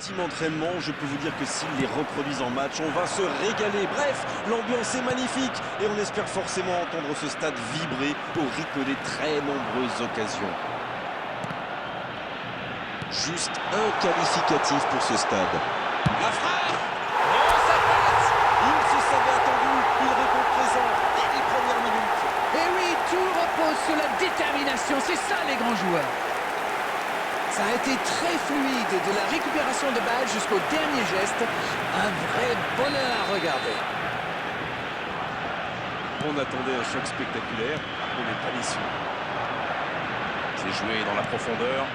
ultime entraînement, je peux vous dire que s'ils les reproduisent en match, on va se régaler. Bref, l'ambiance est magnifique et on espère forcément entendre ce stade vibrer au rythme des très nombreuses occasions. Juste un qualificatif pour ce stade. La frappe! Oh, ça passe! Il se savait attendu, il répond présent dès les premières minutes. Et oui, tout repose sur la détermination, c'est ça les grands joueurs. Ça a été très fluide, de la récupération de balle jusqu'au dernier geste. Un vrai bonheur à regarder. On attendait un choc spectaculaire, on n'est pas déçu. C'est joué dans la profondeur.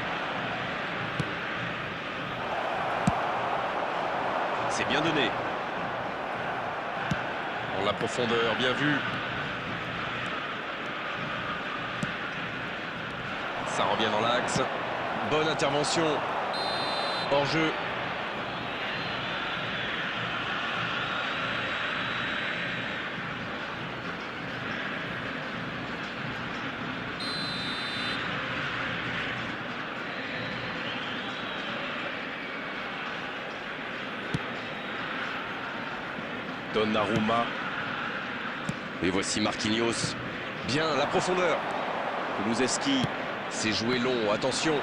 C'est bien donné. Dans la profondeur, bien vu. Ça revient dans l'axe. Bonne intervention. Hors jeu. Donnarumma. Et voici Marquinhos. Bien, la profondeur. Kulusevski. C'est joué long, attention.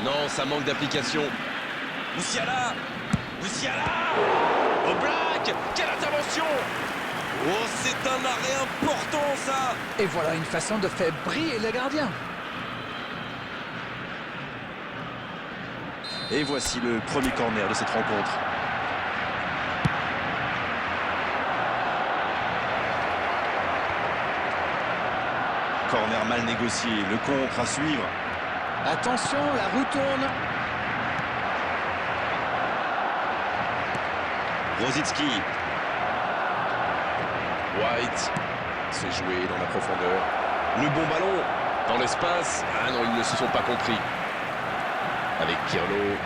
Non, ça manque d'application. Musiala. Musiala. Oblak. Quelle intervention. Oh, c'est un arrêt important, ça. Et voilà une façon de faire briller le gardien. Et voici le premier corner de cette rencontre. Corner mal négocié, le contre à suivre. Attention, la roue tourne. Rosicki. White. C'est joué dans la profondeur. Le bon ballon dans l'espace. Ah non, ils ne se sont pas compris. Avec Pirlo.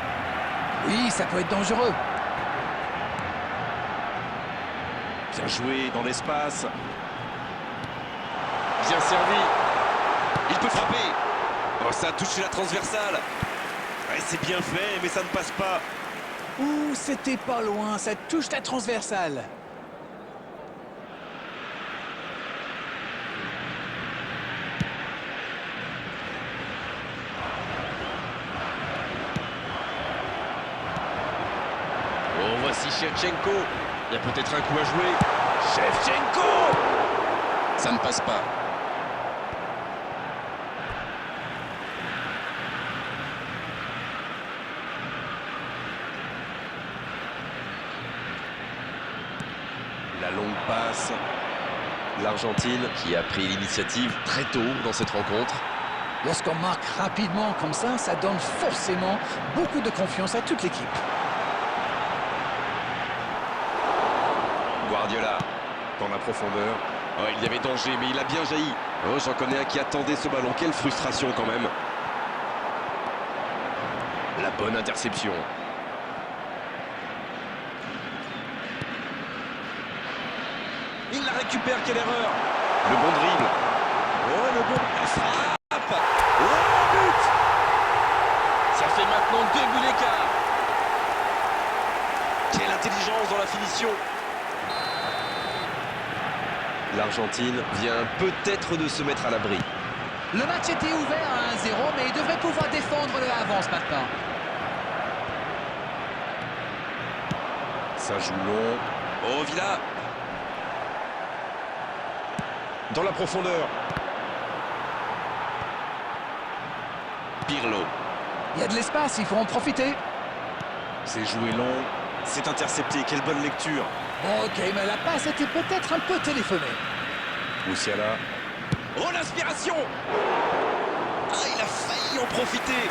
Oui, ça peut être dangereux. Bien joué dans l'espace. Bien servi. Il peut frapper. Oh, ça a touché la transversale. Ouais, c'est bien fait, mais ça ne passe pas. Ouh, c'était pas loin, ça touche la transversale. Oh, voici Shevchenko. Il y a peut-être un coup à jouer. Shevchenko. Ça ne passe pas. La longue passe. L'Argentine qui a pris l'initiative très tôt dans cette rencontre. Lorsqu'on marque rapidement comme ça donne forcément beaucoup de confiance à toute l'équipe. Guardiola dans la profondeur. Oh, il y avait danger, mais il a bien jailli. Oh, j'en connais un qui attendait ce ballon. Quelle frustration quand même. La bonne interception. Il la récupère, quelle erreur. Le bon dribble. Oh, le bon... La frappe. Oh, but. Ça fait maintenant 2 buts d'écart. Quelle intelligence dans la finition. L'Argentine vient peut-être de se mettre à l'abri. Le match était ouvert à 1-0, mais il devrait pouvoir défendre le avance maintenant. Ça joue long. Oh, Villa. Dans la profondeur. Pirlo. Il y a de l'espace, il faut en profiter. C'est joué long. C'est intercepté. Quelle bonne lecture. Ok, mais la passe était peut-être un peu téléphonée. Musiala. Oh, l'inspiration. Ah, il a failli en profiter.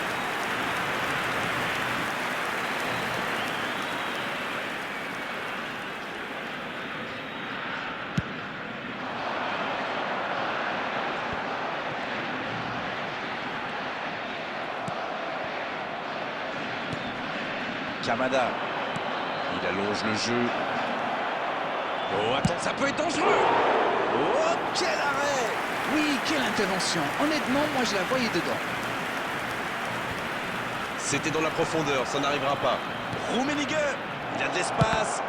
Kamada. Il allonge le jeu. Oh, attends, ça peut être dangereux. Oh, quel arrêt. Oui, quelle intervention. Honnêtement, moi je la voyais dedans. C'était dans la profondeur, ça n'arrivera pas. Rummenigge, il a de l'espace.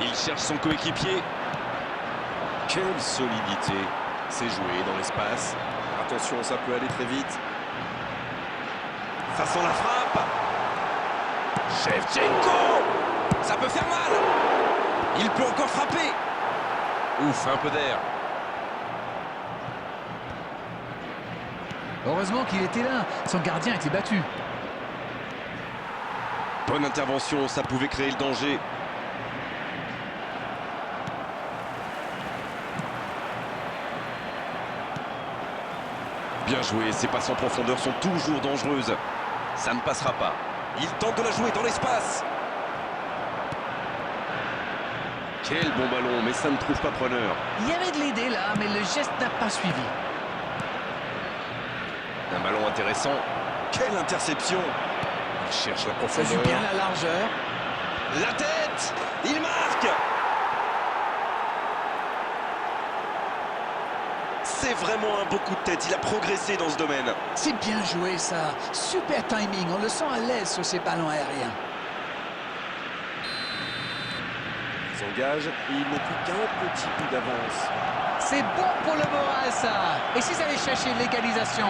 Il cherche son coéquipier. Quelle solidité. C'est joué dans l'espace. Attention, ça peut aller très vite. Ça sent la frappe. Shevchenko. Ça peut faire mal. Il peut encore frapper. Ouf, un peu d'air. Heureusement qu'il était là. Son gardien était battu. Bonne intervention, ça pouvait créer le danger. Bien joué, ces passes en profondeur sont toujours dangereuses. Ça ne passera pas. Il tente de la jouer dans l'espace. Quel bon ballon, mais ça ne trouve pas preneur. Il y avait de l'idée là, mais le geste n'a pas suivi. Un ballon intéressant. Quelle interception. Il cherche la Ça profondeur. joue bien la largeur. La tête. Il marque. C'est vraiment un beau coup de tête. Il a progressé dans ce domaine. C'est bien joué ça. Super timing. On le sent à l'aise sur ces ballons aériens. Ils s'engagent et ils n'ont plus qu'un petit bout d'avance. C'est bon pour le moral ça. Et s'ils allaient chercher l'égalisation?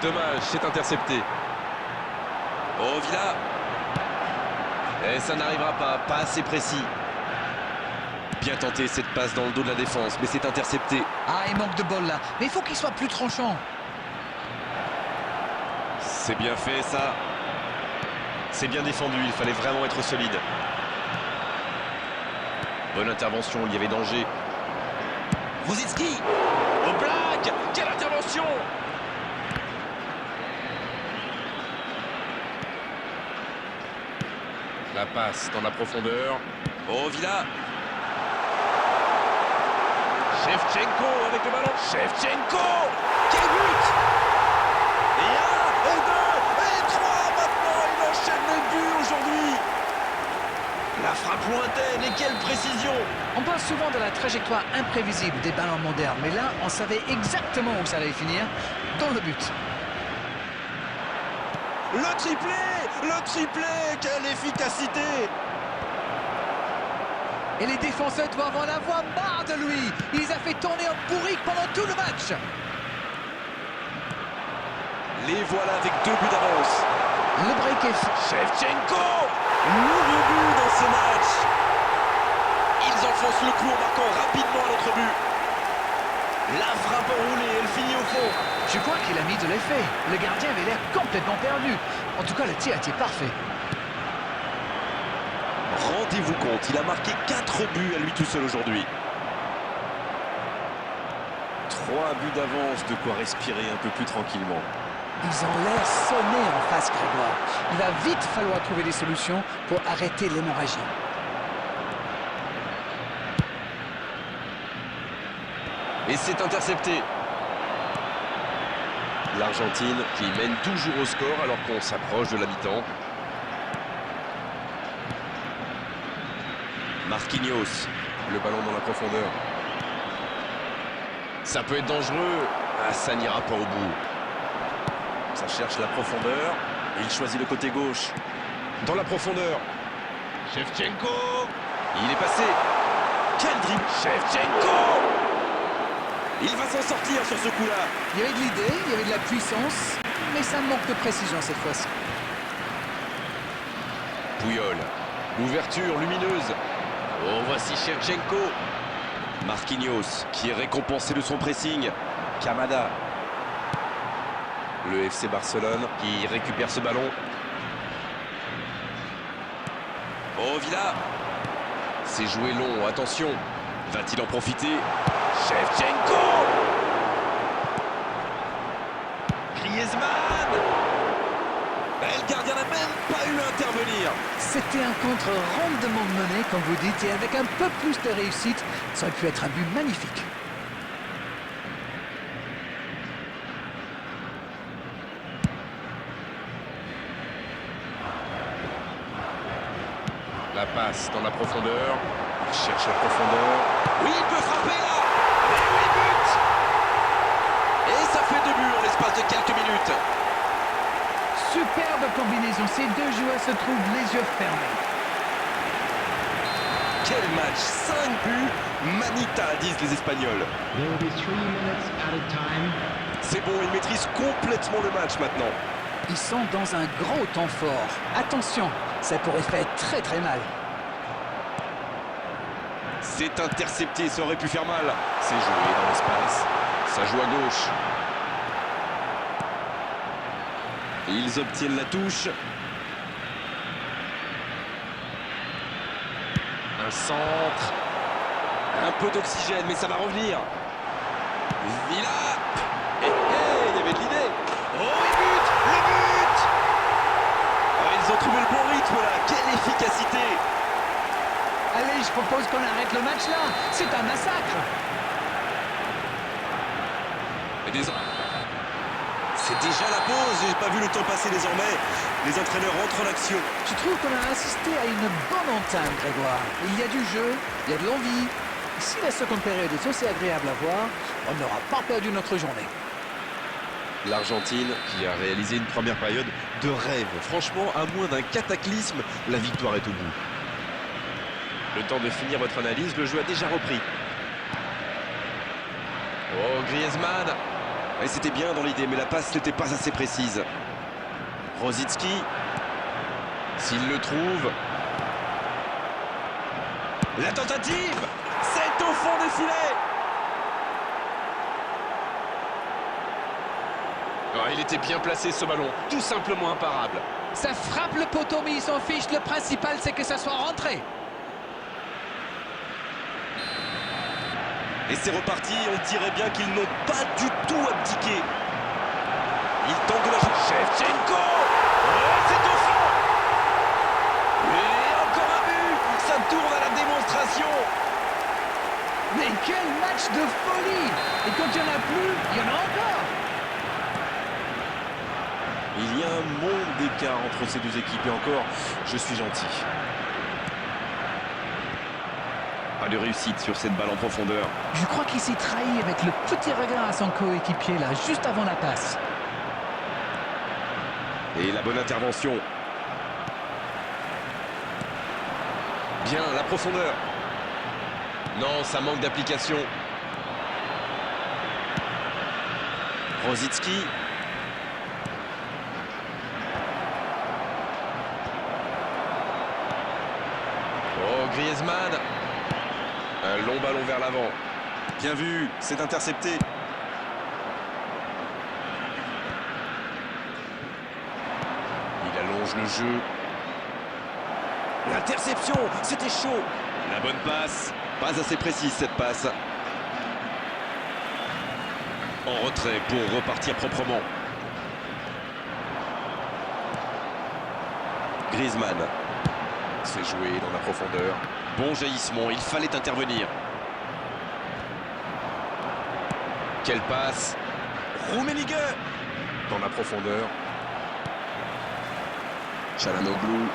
Dommage, c'est intercepté. Oh, Villa. Et ça n'arrivera pas, pas assez précis. Bien tenté cette passe dans le dos de la défense, mais c'est intercepté. Ah, il manque de bol là. Mais il faut qu'il soit plus tranchant. C'est bien fait ça. C'est bien défendu, il fallait vraiment être solide. Bonne intervention, il y avait danger. Rosicki. Au blague. Quelle intervention. La passe dans la profondeur. Oh, Villa. Shevchenko avec le ballon. Shevchenko. Quel but. Et un, et deux, et trois maintenant. Il enchaîne le but aujourd'hui. La frappe lointaine et quelle précision. On parle souvent de la trajectoire imprévisible des ballons modernes, mais là, on savait exactement où ça allait finir, dans le but. Le triplé, quelle efficacité. Et les défenseurs doivent en avoir marre de lui. Il les a fait tourner en bourrique pendant tout le match. Les voilà avec 2 buts d'avance. Le break est fait. Shevchenko. Nouveau but dans ce match. Ils enfoncent le clou en marquant rapidement à l'autre but. La frappe enroulée, elle finit au fond. Je crois qu'il a mis de l'effet. Le gardien avait l'air complètement perdu. En tout cas, le tir était parfait. Rendez-vous compte, il a marqué 4 buts à lui tout seul aujourd'hui. 3 buts d'avance, de quoi respirer un peu plus tranquillement. Ils ont l'air sonnés en face, Grégoire. Il va vite falloir trouver des solutions pour arrêter l'hémorragie. Et c'est intercepté. L'Argentine qui mène toujours au score alors qu'on s'approche de la mi-temps. Marquinhos, le ballon dans la profondeur. Ça peut être dangereux. Ah, ça n'ira pas au bout. Ça cherche la profondeur. Et il choisit le côté gauche. Dans la profondeur. Shevchenko. Il est passé. Quel dribble. Shevchenko. Il va s'en sortir sur ce coup-là. Il y avait de l'idée, il y avait de la puissance, mais ça manque de précision cette fois-ci. Puyol. L'ouverture lumineuse. Oh, voici Shevchenko. Marquinhos qui est récompensé de son pressing. Kamada. Le FC Barcelone qui récupère ce ballon. Oh, Villa. C'est joué long, attention. Va-t-il en profiter? Shevchenko. Griezmann. Le gardien n'a même pas eu à intervenir. C'était un contre rondement mené, comme vous dites, et avec un peu plus de réussite, ça aurait pu être un but magnifique. La passe dans la profondeur. Il cherche la profondeur. Oui, il peut frapper là. Et oui, but. Et ça fait 2 buts en l'espace de quelques minutes. Superbe combinaison. Ces deux joueurs se trouvent les yeux fermés. Quel match! 5 buts! Manita, disent les Espagnols. There will be 3 minutes added time. C'est bon, ils maîtrisent complètement le match maintenant. Ils sont dans un gros temps fort. Attention, ça pourrait faire très très mal. C'est intercepté, ça aurait pu faire mal. C'est joué dans l'espace. Ça joue à gauche. Ils obtiennent la touche. Un centre. Un peu d'oxygène, mais ça va revenir. Villa. Il y avait de l'idée. Oh, le but! Le but! Oh, ils ont trouvé le bon rythme là. Quelle efficacité! Allez, je propose qu'on arrête le match là. C'est un massacre. C'est déjà la pause. J'ai pas vu le temps passer désormais. Les entraîneurs rentrent en action. Je trouve qu'on a assisté à une bonne entame, Grégoire. Il y a du jeu, il y a de l'envie. Si la seconde période est aussi agréable à voir, on n'aura pas perdu notre journée. L'Argentine qui a réalisé une première période de rêve. Franchement, à moins d'un cataclysme, la victoire est au bout. Le temps de finir votre analyse, le jeu a déjà repris. Oh, Griezmann. Et c'était bien dans l'idée, mais la passe n'était pas assez précise. Rosicki. S'il le trouve. La tentative. C'est au fond des filets. Oh, il était bien placé ce ballon, tout simplement imparable. Ça frappe le poteau, mais ils s'en fichent. Le principal, c'est que ça soit rentré. Et c'est reparti, on dirait bien qu'ils n'ont pas du tout abdiqué. Ils tentent de la jouer. Shevchenko. Oh, c'est au fond. Et encore un but. Ça tourne à la démonstration. Mais quel match de folie! Et quand il n'y en a plus, il y en a encore. Il y a un monde d'écart entre ces deux équipes et encore, je suis gentil. Pas de réussite sur cette balle en profondeur. Je crois qu'il s'est trahi avec le petit regard à son coéquipier là, juste avant la passe. Et la bonne intervention. Bien, la profondeur. Non, ça manque d'application. Rosicki. Oh, Griezmann. Un long ballon vers l'avant. Bien vu, c'est intercepté. Il allonge le jeu. L'interception, c'était chaud. La bonne passe. Pas assez précise cette passe. En retrait pour repartir proprement. Griezmann. C'est joué dans la profondeur. Bon jaillissement, il fallait intervenir. Quelle passe. Rummenigge. Dans la profondeur. Çalhanoğlu.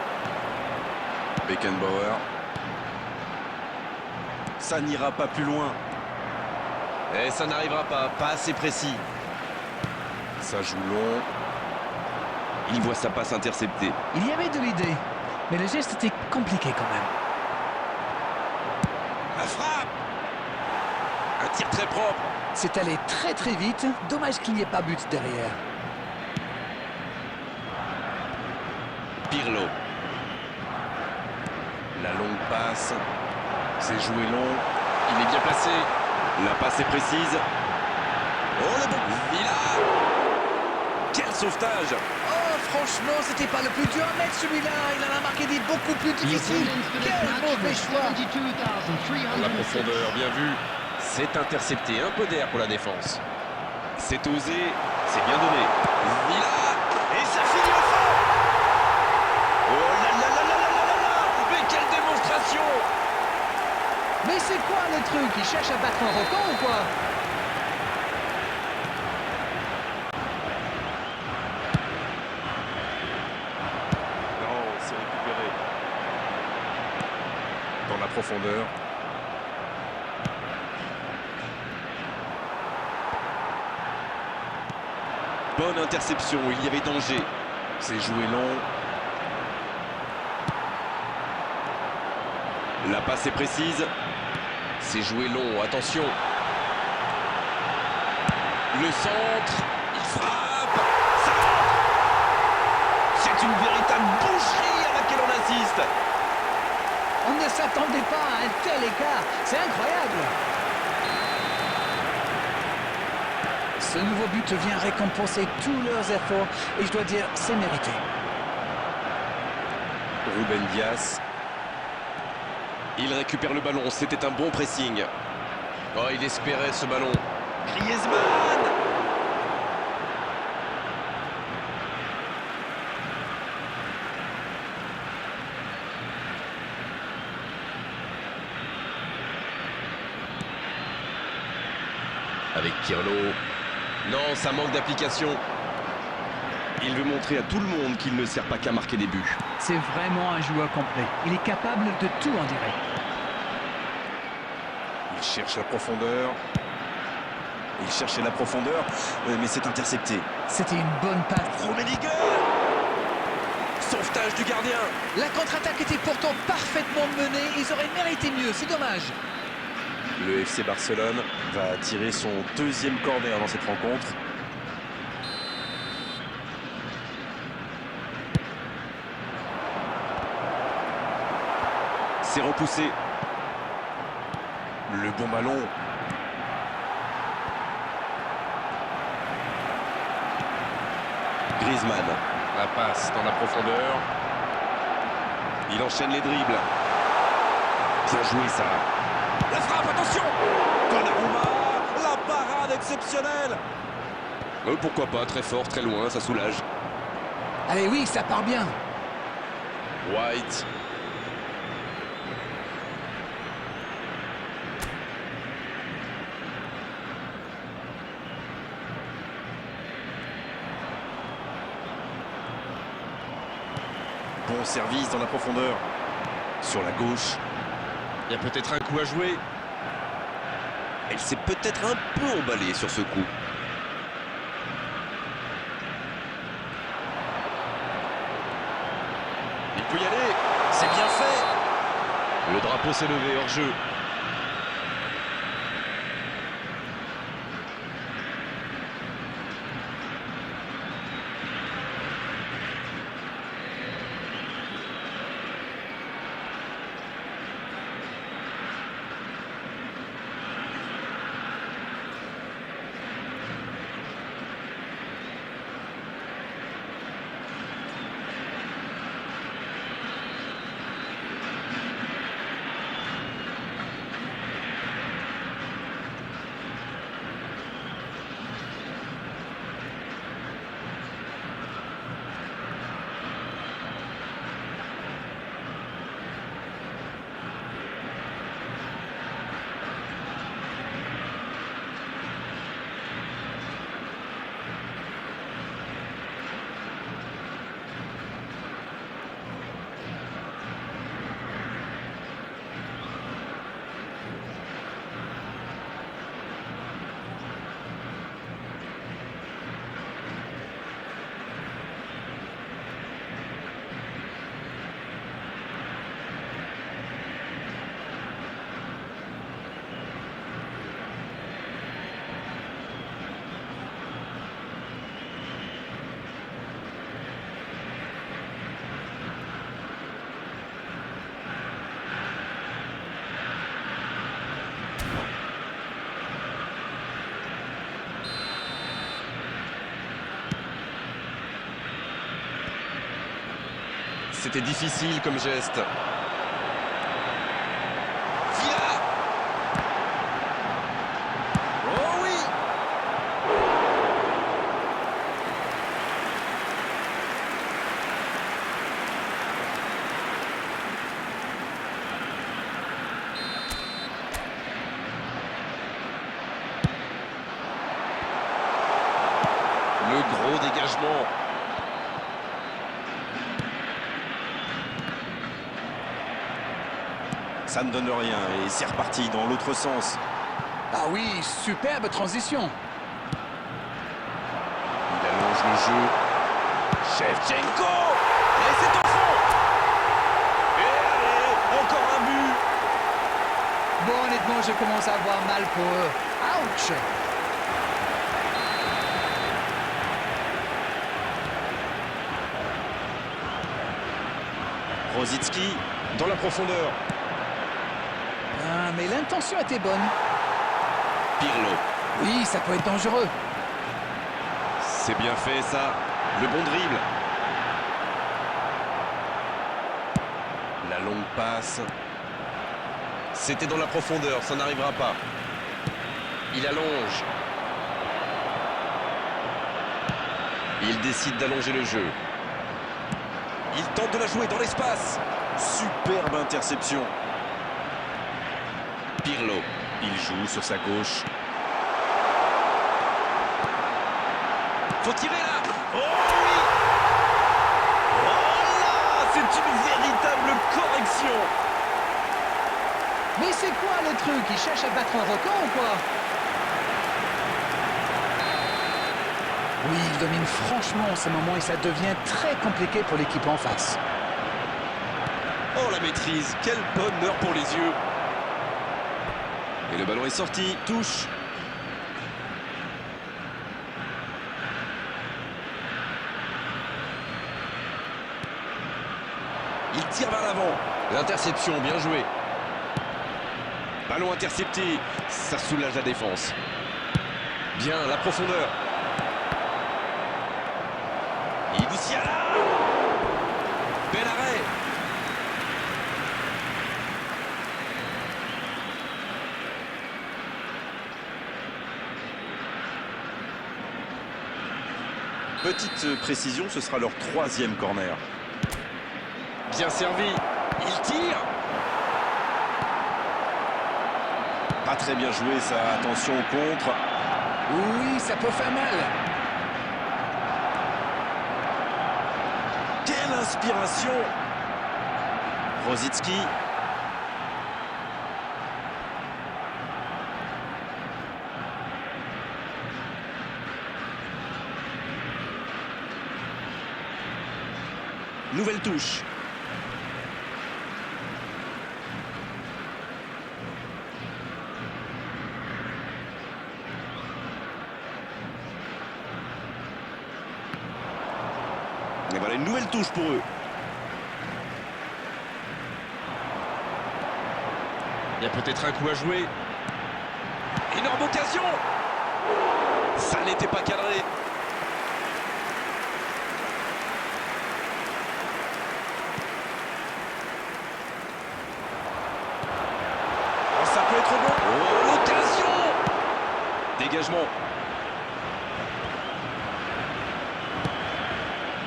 Beckenbauer. Ça n'ira pas plus loin. Et ça n'arrivera pas assez précis. Ça joue long. Il voit sa passe interceptée. Il y avait de l'idée, mais le geste était compliqué quand même. La frappe. Un tir très propre. C'est allé très très vite, dommage qu'il n'y ait pas but derrière. Pirlo. La longue passe. C'est joué long. Il est bien placé. La passe est précise. Oh, le bon. Villa. Quel sauvetage. Oh, franchement, c'était pas le plus dur à mettre celui-là. Il en a marqué des beaucoup plus The difficiles. attendance for this Quel match mauvais was choix. 72,306. La profondeur, bien vu. C'est intercepté. Un peu d'air pour la défense. C'est osé. C'est bien donné. Villa. Et ça finit au fond. Oh là là là là là là là là. Mais quelle démonstration. Mais c'est quoi le truc? Il cherche à battre un record ou quoi? Non, c'est récupéré. Dans la profondeur. Bonne interception, il y avait danger. C'est joué long. La passe est précise. C'est joué long, attention. Le centre, il frappe. Ça rentre. C'est une véritable boucherie à laquelle on assiste. On ne s'attendait pas à un tel écart. C'est incroyable. Ce nouveau but vient récompenser tous leurs efforts et je dois dire, c'est mérité. Ruben Dias. Il récupère le ballon, c'était un bon pressing. Oh, il espérait ce ballon. Griezmann. Avec Pirlo. Non, ça manque d'application. Il veut montrer à tout le monde qu'il ne sert pas qu'à marquer des buts. C'est vraiment un joueur complet. Il est capable de tout en direct. Il cherche la profondeur. Il cherchait la profondeur, mais c'est intercepté. C'était une bonne passe. Rummenigge. Sauvetage du gardien. La contre-attaque était pourtant parfaitement menée. Ils auraient mérité mieux. C'est dommage. Le FC Barcelone va tirer son deuxième corner dans cette rencontre. C'est repoussé. Le bon ballon. Griezmann. La passe dans la profondeur. Il enchaîne les dribbles. Bien joué ça. La frappe, attention. Donnarumma, la parade exceptionnelle. Pourquoi pas, très fort, très loin, ça soulage. Allez, oui, ça part bien. White. Bon service dans la profondeur. Sur la gauche. Il y a peut-être un coup à jouer. Elle s'est peut-être un peu emballée sur ce coup. Il peut y aller. C'est bien fait. Le drapeau s'est levé hors jeu. C'était difficile comme geste. Villa. Oh oui. Le gros dégagement. Ça ne donne rien et c'est reparti dans l'autre sens. Ah oui, superbe transition. Il allonge le jeu. Shevchenko. Et c'est au fond. Et allez, encore un but. Bon, honnêtement, je commence à avoir mal pour eux. Ouch! Rosicki dans la profondeur. Ah, mais l'intention était bonne. Pirlo. Oui, ça peut être dangereux. C'est bien fait ça. Le bon dribble. La longue passe. C'était dans la profondeur, ça n'arrivera pas. Il allonge. Il décide d'allonger le jeu. Il tente de la jouer dans l'espace. Superbe interception. Pirlo. Il joue sur sa gauche. Faut tirer là. Oh oui. Oh là, c'est une véritable correction. Mais c'est quoi le truc? Il cherche à battre un record ou quoi? Oui, il domine franchement en ce moment et ça devient très compliqué pour l'équipe en face. Oh la maîtrise, quel bonheur pour les yeux. Et le ballon est sorti. Touche. Il tire vers l'avant. L'interception, bien joué. Ballon intercepté, ça soulage la défense. Bien, la profondeur. Ibusiala. Bel arrêt. Petite précision, ce sera leur 3e corner. Bien servi. Il tire. Pas très bien joué ça. Attention au contre. Oui, ça peut faire mal. Quelle inspiration! Rosicki. Nouvelle touche. Et voilà une nouvelle touche pour eux. Il y a peut-être un coup à jouer. Énorme occasion. Ça n'était pas cadré. Oh, ça peut être bon. Oh, l'occasion. Dégagement.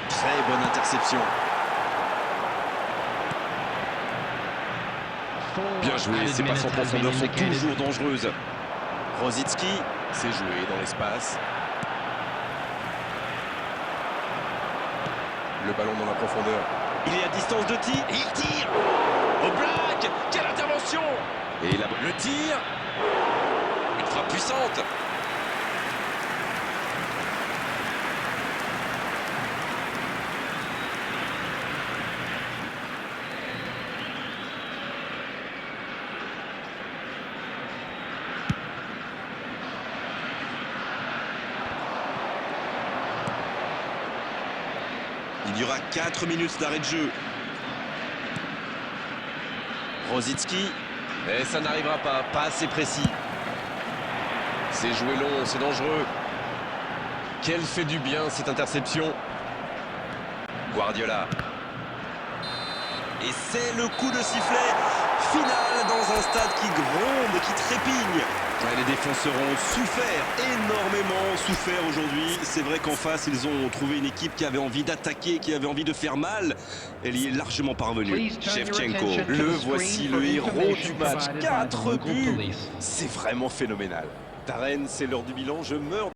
Très bonne interception. Bien joué, ces passes en profondeur sont toujours dangereuses. Rosicki, c'est joué dans l'espace. Le ballon dans la profondeur. Il est à distance de tir. Il tire. Au black. Quelle intervention. Et là, le tir. Une frappe puissante. Il y aura 4 minutes d'arrêt de jeu. Rosicki. Et ça n'arrivera pas assez précis. C'est joué long, c'est dangereux. Quelle fait du bien cette interception. Guardiola. Et c'est le coup de sifflet final dans un stade qui gronde, qui trépigne. Ouais, les défenseurs ont souffert, énormément souffert aujourd'hui. C'est vrai qu'en face, ils ont trouvé une équipe qui avait envie d'attaquer, qui avait envie de faire mal. Elle y est largement parvenue. Shevchenko, le voici le héros du match. 4 buts. C'est vraiment phénoménal. Darren, c'est l'heure du bilan, je meurs.